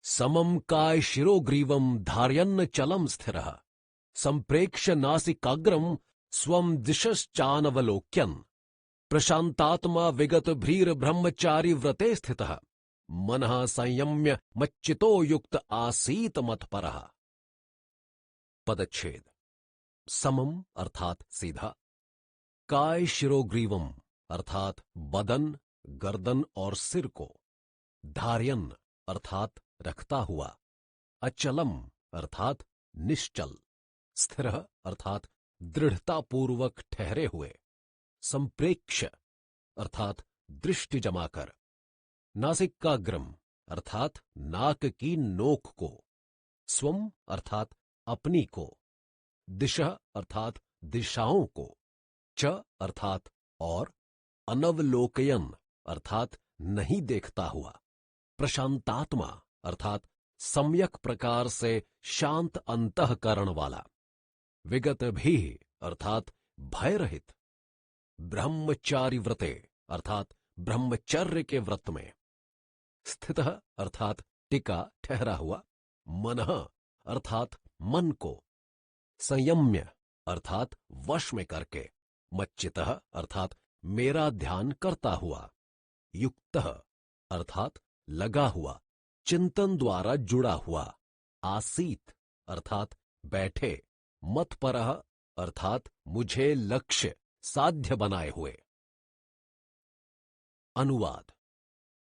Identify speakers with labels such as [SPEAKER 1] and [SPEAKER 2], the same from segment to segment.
[SPEAKER 1] समम काय शिरोग्रीवम धार्यन्न चलम स्थिरः संप्रेक्ष्य नासिकाग्रम स्वम दिशश्चानवलोक्यन् प्रशांतात्मा विगत भ्रीर ब्रह्मचारी व्रते स्थितः मनः संयम्य मच्चितो युक्त आसीत मत्परः। पदच्छेद। समम अर्थात सीधा, काय शिरोग्रीवम अर्थात बदन, गर्दन और सिर को, धार्यन अर्थात रखता हुआ, अचलम अर्थात निश्चल, स्थिर अर्थात दृढ़तापूर्वक ठहरे हुए, संप्रेक्ष्य अर्थात दृष्टि जमाकर, नासिकाग्रम अर्थात नाक की नोक को, स्वम अर्थात अपनी को, दिशा अर्थात दिशाओं को, च अर्थात और, अनवलोकयन अर्थात नहीं देखता हुआ, प्रशांतात्मा अर्थात सम्यक प्रकार से शांत अंतःकरण वाला, विगत भी अर्थात भय रहित, ब्रह्मचारी व्रते अर्थात ब्रह्मचर्य के व्रत में, स्थितः अर्थात टिका ठहरा हुआ, मनः अर्थात मन को, संयम्य अर्थात वश में करके, मच्चितः अर्थात मेरा ध्यान करता हुआ, युक्तः अर्थात लगा हुआ, चिंतन द्वारा जुड़ा हुआ, आसीत अर्थात बैठे, मतपरः अर्थात मुझे लक्ष्य साध्य बनाए हुए। अनुवाद।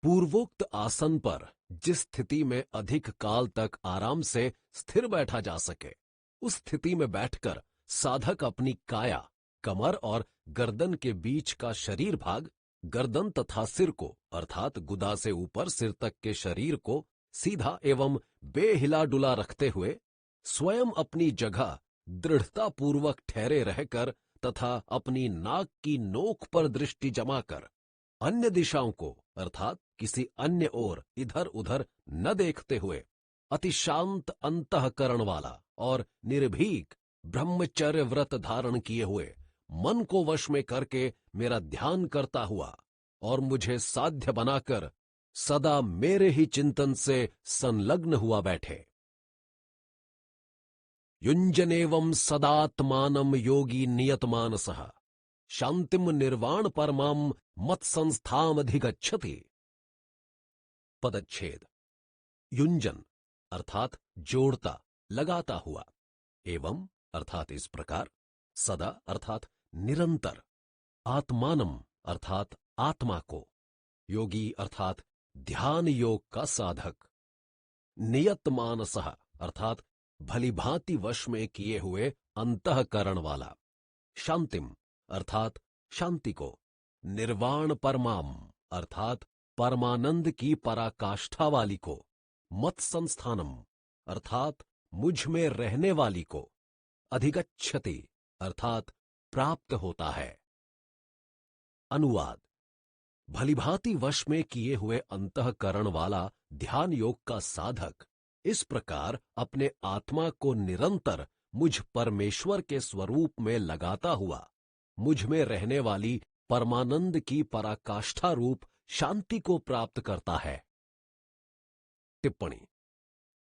[SPEAKER 1] पूर्वोक्त आसन पर जिस स्थिति में अधिक काल तक आराम से स्थिर बैठा जा सके, उस स्थिति में बैठकर साधक अपनी काया, कमर और गर्दन के बीच का शरीर भाग, गर्दन तथा सिर को अर्थात गुदा से ऊपर सिर तक के शरीर को सीधा एवं बेहिला डुला रखते हुए स्वयं अपनी जगह दृढ़तापूर्वक ठहरे रहकर तथा अपनी नाक की नोक पर दृष्टि जमाकर अन्य दिशाओं को अर्थात किसी अन्य ओर इधर उधर न देखते हुए अति शांत अंतःकरण वाला और निर्भीक ब्रह्मचर्य व्रत धारण किए हुए मन को वश में करके मेरा ध्यान करता हुआ और मुझे साध्य बनाकर सदा मेरे ही चिंतन से संलग्न हुआ बैठे। युञ्जनेवं सदात्मानं योगी नियतमानसः शांतिम निर्वाण परमाम मत्संस्थामधिगच्छति। पदच्छेद। युञ्जन अर्थात जोड़ता, लगाता हुआ, एवं अर्थात इस प्रकार, सदा अर्थात निरंतर, आत्मानम अर्थात आत्मा को, योगी अर्थात ध्यान योग का साधक, नियतमानसः अर्थात भलीभांति वश में किए हुए अंतःकरण वाला, शांतिम अर्थात शांति को, निर्वाण परमाम अर्थात परमानंद की पराकाष्ठा वाली को, मत संस्थानम अर्थात मुझ में रहने वाली को, अधिगच्छति अर्थात प्राप्त होता है। अनुवाद। भलीभांति वश में किए हुए अंतःकरण वाला ध्यान योग का साधक इस प्रकार अपने आत्मा को निरंतर मुझ परमेश्वर के स्वरूप में लगाता हुआ मुझ में रहने वाली परमानंद की पराकाष्ठा रूप शांति को प्राप्त करता है। टिप्पणी।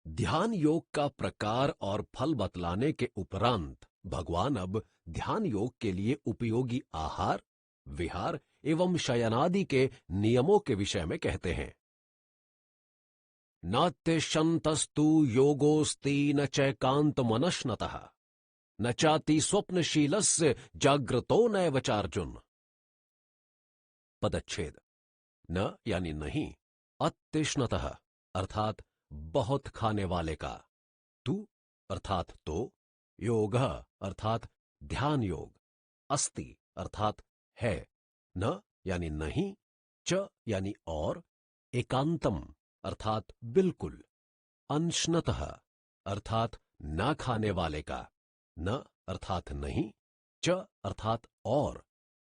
[SPEAKER 1] ध्यान योग का प्रकार और फल बतलाने के उपरांत भगवान अब ध्यान योग के लिए उपयोगी आहार, विहार एवं शयनादि के नियमों के विषय में कहते हैं। नात्यशंतस्तु योगोस्ति न चैकांतमनश्नतः न चाति स्वप्नशीलस्य जाग्रतो नैवचार्जुन। पदच्छेद। न यानी नहीं, अत्यश्नतः अर्थात बहुत खाने वाले का, तु अर्थात तो, योग अर्थात ध्यान योग, अस्ति अर्थात है, न यानी नहीं, च यानी और, एकांतम अर्थात बिल्कुल, अनश्नतः अर्थात ना खाने वाले का, न अर्थात नहीं, च अर्थात और,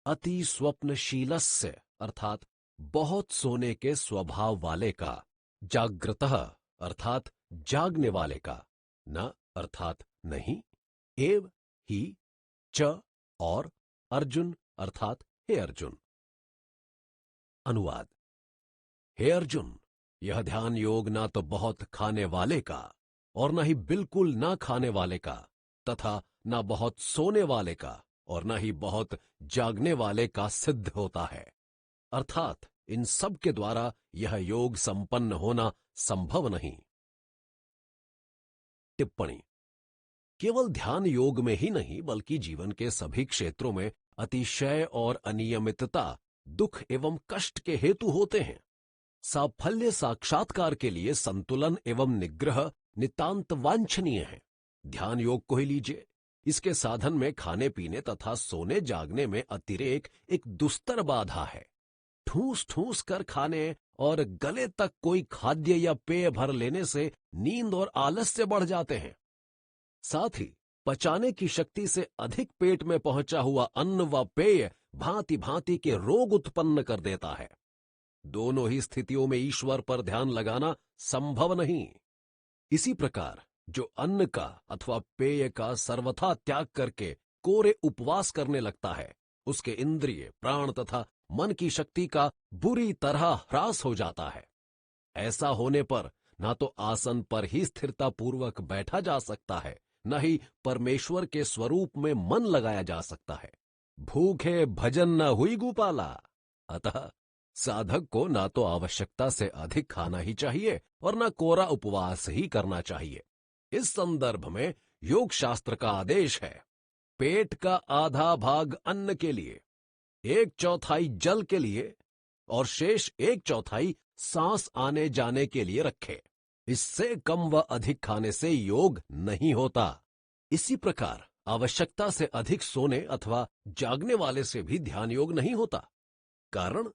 [SPEAKER 1] अति स्वप्नशीलस्य अर्थात बहुत सोने के स्वभाव वाले का, जागृतः अर्थात जागने वाले का, न अर्थात नहीं, एव ही, च और, अर्जुन अर्थात हे अर्जुन। अनुवाद। हे अर्जुन, यह ध्यान योग ना तो बहुत खाने वाले का और न ही बिल्कुल ना खाने वाले का तथा न बहुत सोने वाले का और न ही बहुत जागने वाले का सिद्ध होता है। अर्थात इन सब के द्वारा यह योग संपन्न होना संभव नहीं। टिप्पणी। केवल ध्यान योग में ही नहीं बल्कि जीवन के सभी क्षेत्रों में अतिशय और अनियमितता दुख एवं कष्ट के हेतु होते हैं। साफल्य साक्षात्कार के लिए संतुलन एवं निग्रह नितांत वांछनीय है। ध्यान योग को ही लीजिए, इसके साधन में खाने पीने तथा सोने जागने में अतिरेक एक दुस्तर बाधा है। ठूस ठूस कर खाने और गले तक कोई खाद्य या पेय भर लेने से नींद और आलस्य बढ़ जाते हैं। साथ ही पचाने की शक्ति से अधिक पेट में पहुंचा हुआ अन्न व पेय भांति भांति के रोग उत्पन्न कर देता है। दोनों ही स्थितियों में ईश्वर पर ध्यान लगाना संभव नहीं। इसी प्रकार जो अन्न का अथवा पेय का सर्वथा त्याग करके कोरे उपवास करने लगता है, उसके इंद्रिय प्राण तथा मन की शक्ति का बुरी तरह ह्रास हो जाता है। ऐसा होने पर ना तो आसन पर ही स्थिरता पूर्वक बैठा जा सकता है, न ही परमेश्वर के स्वरूप में मन लगाया जा सकता है। भूखे भजन न हुई गोपाला। अतः साधक को ना तो आवश्यकता से अधिक खाना ही चाहिए और न कोरा उपवास ही करना चाहिए। इस संदर्भ में योग शास्त्र का आदेश है, पेट का आधा भाग अन्न के लिए, 1/4 जल के लिए और शेष 1/4 सांस आने जाने के लिए रखे। इससे कम व अधिक खाने से योग नहीं होता। इसी प्रकार आवश्यकता से अधिक सोने अथवा जागने वाले से भी ध्यान योग नहीं होता। कारण,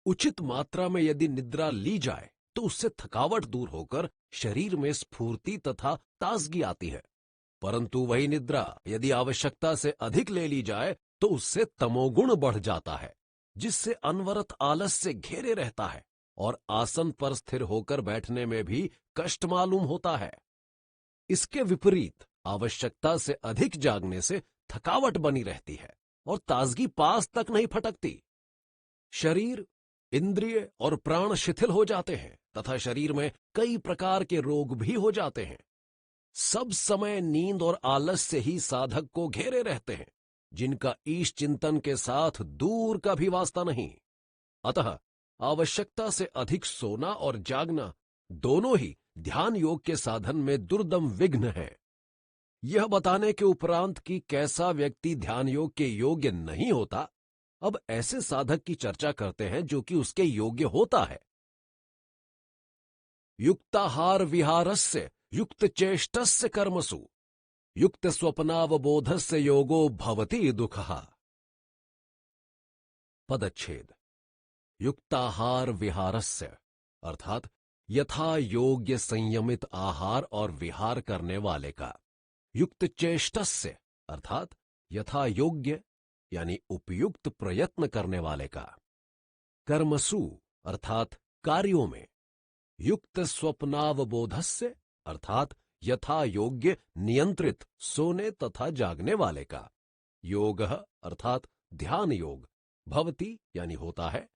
[SPEAKER 1] उचित मात्रा में यदि निद्रा ली जाए तो उससे थकावट दूर होकर शरीर में स्फूर्ति तथा ताजगी आती है, परंतु वही निद्रा यदि आवश्यकता से अधिक ले ली जाए तो उससे तमोगुण बढ़ जाता है, जिससे अनवरत आलस्य घेरे रहता है और आसन पर स्थिर होकर बैठने में भी कष्ट मालूम होता है। इसके विपरीत आवश्यकता से अधिक जागने से थकावट बनी रहती है और ताजगी पास तक नहीं फटकती। शरीर, इंद्रिय और प्राण शिथिल हो जाते हैं तथा शरीर में कई प्रकार के रोग भी हो जाते हैं। सब समय नींद और आलस से ही साधक को घेरे रहते हैं, जिनका ईश चिंतन के साथ दूर का भी वास्ता नहीं। अतः आवश्यकता से अधिक सोना और जागना दोनों ही ध्यान योग के साधन में दुर्दम विघ्न है। यह बताने के उपरांत कि कैसा व्यक्ति ध्यान योग के योग्य नहीं होता, अब ऐसे साधक की चर्चा करते हैं जो कि उसके योग्य होता है। युक्ताहार विहारस्य युक्त चेष्टस्य कर्मसु युक्त स्वप्नावबोधस्य योगो भवति दुःखः। पदच्छेद। युक्ताहार विहारस्य अर्थात यथा योग्य संयमित आहार और विहार करने वाले का, युक्त चेष्टस्य अर्थात यथा योग्य यानी उपयुक्त प्रयत्न करने वाले का, कर्मसु अर्थात कार्यों में, युक्त स्वप्नावबोधस्य अर्थात यथा योग्य नियंत्रित सोने तथा जागने वाले का, योगः अर्थात ध्यान योग, भवति यानी होता है,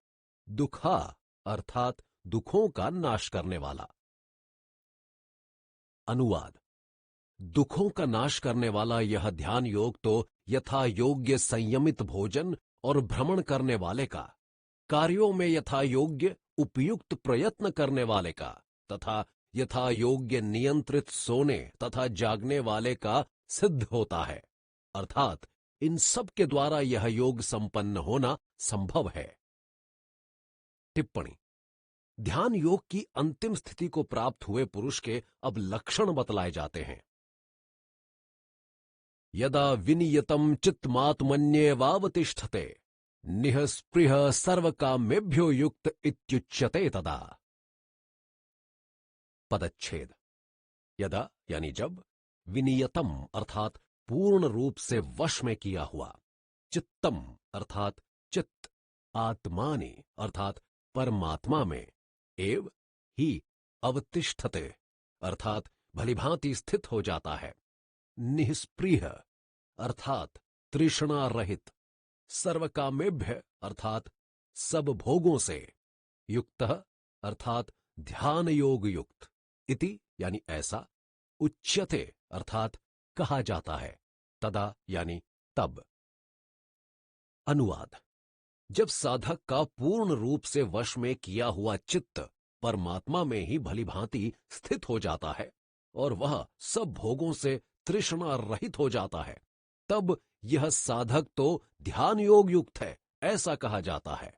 [SPEAKER 1] दुःखा अर्थात दुखों का नाश करने वाला। अनुवाद। दुखों का नाश करने वाला यह ध्यान योग तो यथा योग्य संयमित भोजन और भ्रमण करने वाले का, कार्यों में यथा योग्य उपयुक्त प्रयत्न करने वाले का तथा यथा योग्य नियंत्रित सोने तथा जागने वाले का सिद्ध होता है। अर्थात इन सब के द्वारा यह योग संपन्न होना संभव है। टिप्पणी। ध्यान योग की अंतिम स्थिति को प्राप्त हुए पुरुष के अब लक्षण बतलाए जाते हैं। यदा विनियतम चित्तमात्मन्येवावतिष्ठते निःस्पृहः सर्वकामेभ्यो युक्त इत्युच्यते तदा। पदच्छेद। यदा यानी जब, विनियतम अर्थात पूर्ण रूप से वश में किया हुआ, चित्तम अर्थात चित्त, आत्मानि अर्थात परमात्मा में, एव ही अवतिष्ठते अर्थात भलीभांति स्थित हो जाता है, निःस्पृह अर्थात तृष्णा रहित, सर्वकामेभ्य अर्थात सब भोगों से, युक्तः अर्थात ध्यान योग युक्त। इति यानी ऐसा, उच्यते अर्थात कहा जाता है, तदा यानी तब। अनुवाद। जब साधक का पूर्ण रूप से वश में किया हुआ चित्त परमात्मा में ही भलीभांति स्थित हो जाता है और वह सब भोगों से तृष्णा रहित हो जाता है, तब यह साधक तो ध्यान योग युक्त है, ऐसा कहा जाता है।